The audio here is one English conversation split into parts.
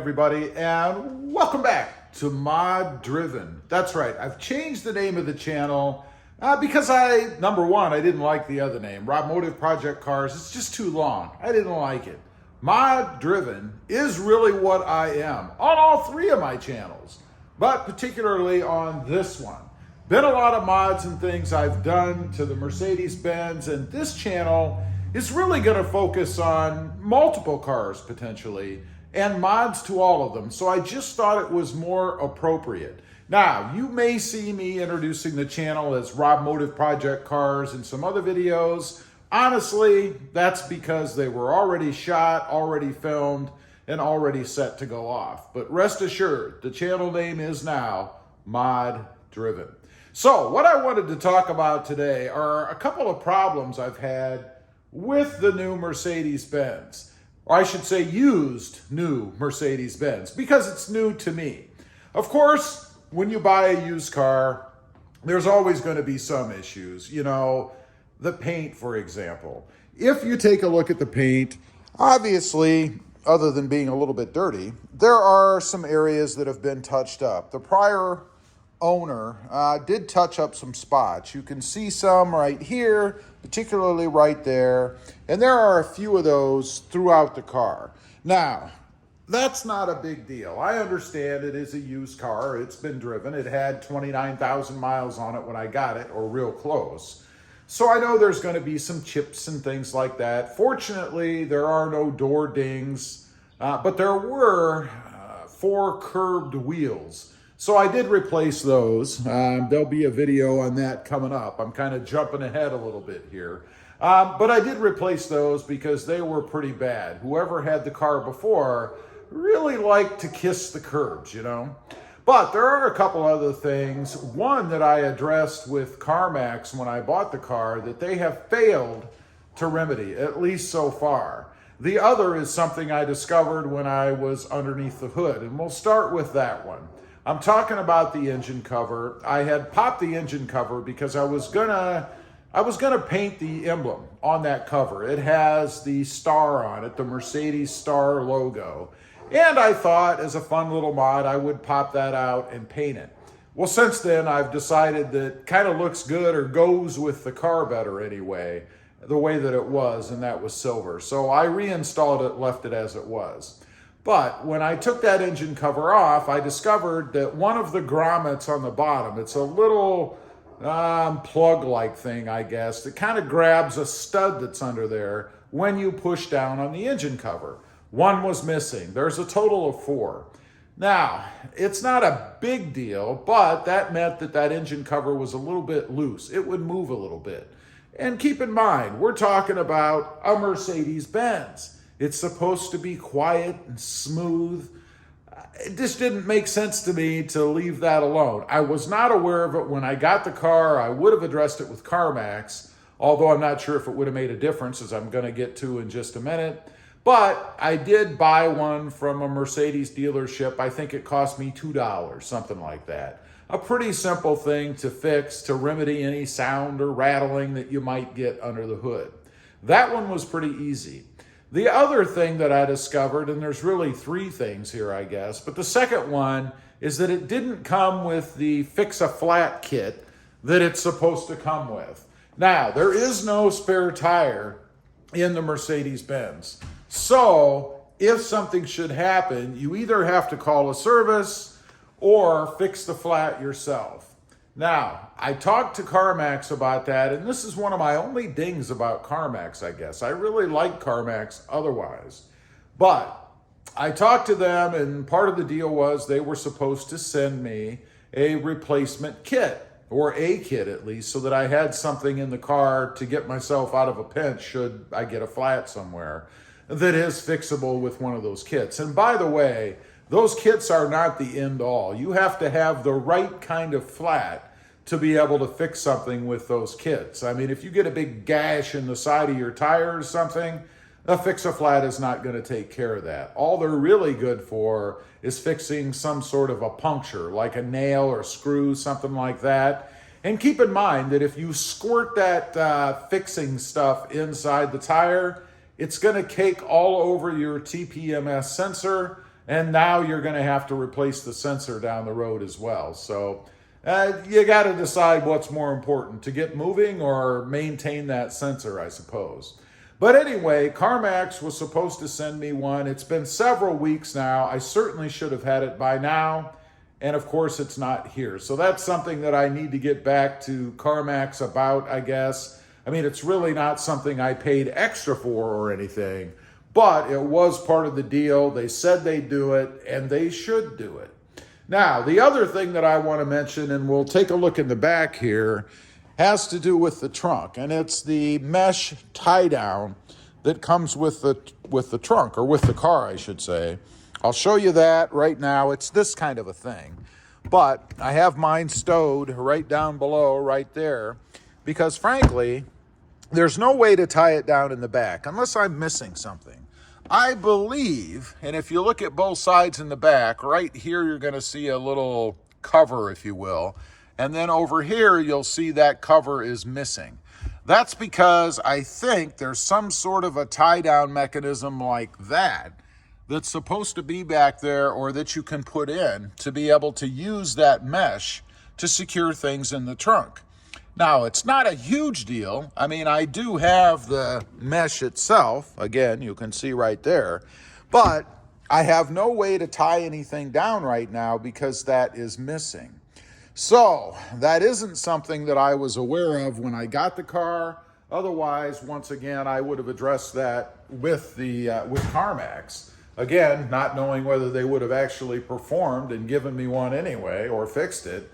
everybody, and welcome back to Mod Driven. That's right, I've changed the name of the channel because number one, I didn't like the other name, Robmotive Project Cars. It's just too long. I didn't like it. Mod Driven is really what I am on all three of my channels, but particularly on this one. Been a lot of mods and things I've done to the Mercedes-Benz, and this channel is really going to focus on multiple cars potentially and mods to all of them. So I just thought it was more appropriate. Now, you may see me introducing the channel as Robmotive Project Cars in some other videos. Honestly, that's because they were already shot, already filmed, and already set to go off. But rest assured, the channel name is now Mod Driven. So what I wanted to talk about today are a couple of problems I've had with the new Mercedes-Benz. Or I should say used new Mercedes-Benz, because it's new to me. Of course, when you buy a used car, there's always going to be some issues. You know, the paint, for example. If you take a look at the paint, obviously, other than being a little bit dirty, there are some areas that have been touched up. The prior owner did touch up some spots. You can see some right here, particularly right there, and there are a few of those throughout the car. Now, that's not a big deal. I understand it is a used car. It's been driven. It had 29,000 miles on it when I got it, or real close. So I know there's going to be some chips and things like that. Fortunately, there are no door dings, but there were 4 curbed wheels. So I did replace those. There'll be a video on that coming up. I'm kind of jumping ahead a little bit here. But I did replace those because they were pretty bad. Whoever had the car before really liked to kiss the curbs, you know. But there are a couple other things. One that I addressed with CarMax when I bought the car that they have failed to remedy, at least so far. The other is something I discovered when I was underneath the hood, and we'll start with that one. I'm talking about the engine cover. I had popped the engine cover because I was gonna paint the emblem on that cover. It has the star on it, the Mercedes star logo. And I thought, as a fun little mod, I would pop that out and paint it. Well, since then, I've decided that kind of looks good or goes with the car better anyway, the way that it was, and that was silver. So I reinstalled it, left it as it was. But when I took that engine cover off, I discovered that one of the grommets on the bottom, it's a little plug-like thing, I guess, that kind of grabs a stud that's under there when you push down on the engine cover. One was missing. There's a total of 4. Now, it's not a big deal, but that meant that that engine cover was a little bit loose. It would move a little bit. And keep in mind, we're talking about a Mercedes-Benz. It's supposed to be quiet and smooth. It just didn't make sense to me to leave that alone. I was not aware of it when I got the car. I would have addressed it with CarMax, although I'm not sure if it would have made a difference, as I'm going to get to in just a minute. But I did buy one from a Mercedes dealership. I think it cost me $2, something like that. A pretty simple thing to fix, to remedy any sound or rattling that you might get under the hood. That one was pretty easy. The other thing that I discovered, and there's really 3 things here, I guess, but the second one is that it didn't come with the fix-a-flat kit that it's supposed to come with. Now, there is no spare tire in the Mercedes-Benz. So, if something should happen, you either have to call a service or fix the flat yourself. Now, I talked to CarMax about that, and this is one of my only dings about CarMax, I guess. I really like CarMax otherwise. But I talked to them, and part of the deal was they were supposed to send me a replacement kit, or a kit at least, so that I had something in the car to get myself out of a pinch should I get a flat somewhere that is fixable with one of those kits. And by the way, those kits are not the end all. You have to have the right kind of flat to be able to fix something with those kits. I mean, if you get a big gash in the side of your tire or something, a fix-a-flat is not going to take care of that. All they're really good for is fixing some sort of a puncture, like a nail or screw, something like that. And keep in mind that if you squirt that fixing stuff inside the tire, it's going to cake all over your TPMS sensor, And now you're going to have to replace the sensor down the road as well. So you got to decide what's more important, to get moving or maintain that sensor, I suppose. But anyway, CarMax was supposed to send me one. It's been several weeks now. I certainly should have had it by now. And of course, it's not here. So that's something that I need to get back to CarMax about, I guess. I mean, it's really not something I paid extra for or anything, but it was part of the deal. They said they'd do it, and they should do it. Now, the other thing that I want to mention, and we'll take a look in the back here, has to do with the trunk, and it's the mesh tie-down that comes with the trunk, or with the car, I should say. I'll show you that right now. It's this kind of a thing, but I have mine stowed right down below, right there, because frankly, there's no way to tie it down in the back unless I'm missing something. I believe, and if you look at both sides in the back, right here you're going to see a little cover, if you will, and then over here you'll see that cover is missing. That's because I think there's some sort of a tie-down mechanism like that that's supposed to be back there, or that you can put in to be able to use that mesh to secure things in the trunk. Now, it's not a huge deal. I mean, I do have the mesh itself. Again, you can see right there. But I have no way to tie anything down right now because that is missing. So that isn't something that I was aware of when I got the car. Otherwise, once again, I would have addressed that with CarMax. Again, not knowing whether they would have actually performed and given me one anyway or fixed it.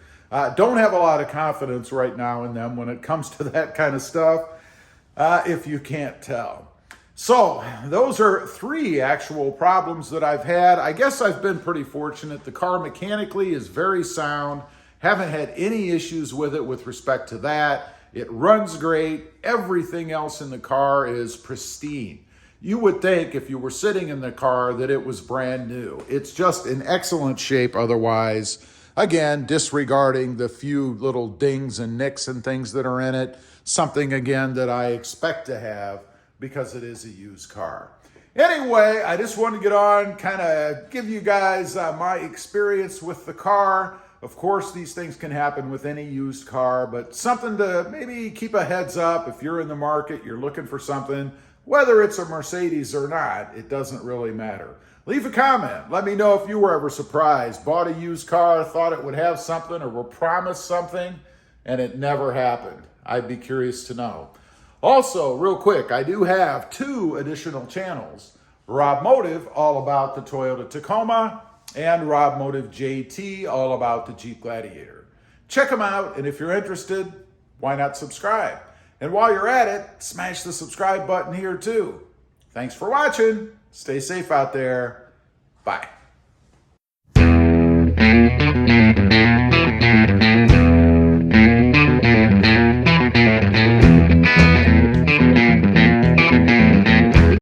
Don't have a lot of confidence right now in them when it comes to that kind of stuff, if you can't tell. So those are 3 actual problems that I've had. I guess I've been pretty fortunate. The car mechanically is very sound. Haven't had any issues with it with respect to that. It runs great. Everything else in the car is pristine. You would think if you were sitting in the car that it was brand new. It's just in excellent shape otherwise. Again, disregarding the few little dings and nicks and things that are in it. Something, again, that I expect to have because it is a used car. Anyway, I just wanted to get on, kind of give you guys my experience with the car. Of course, these things can happen with any used car, but something to maybe keep a heads up if you're in the market, you're looking for something, whether it's a Mercedes or not, it doesn't really matter. Leave a comment. Let me know if you were ever surprised, bought a used car, thought it would have something or were promised something, and it never happened. I'd be curious to know. Also, real quick, I do have 2 additional channels. Rob Motive, all about the Toyota Tacoma, and Rob Motive JT, all about the Jeep Gladiator. Check them out, and if you're interested, why not subscribe? And while you're at it, smash the subscribe button here too. Thanks for watching. Stay safe out there. Bye.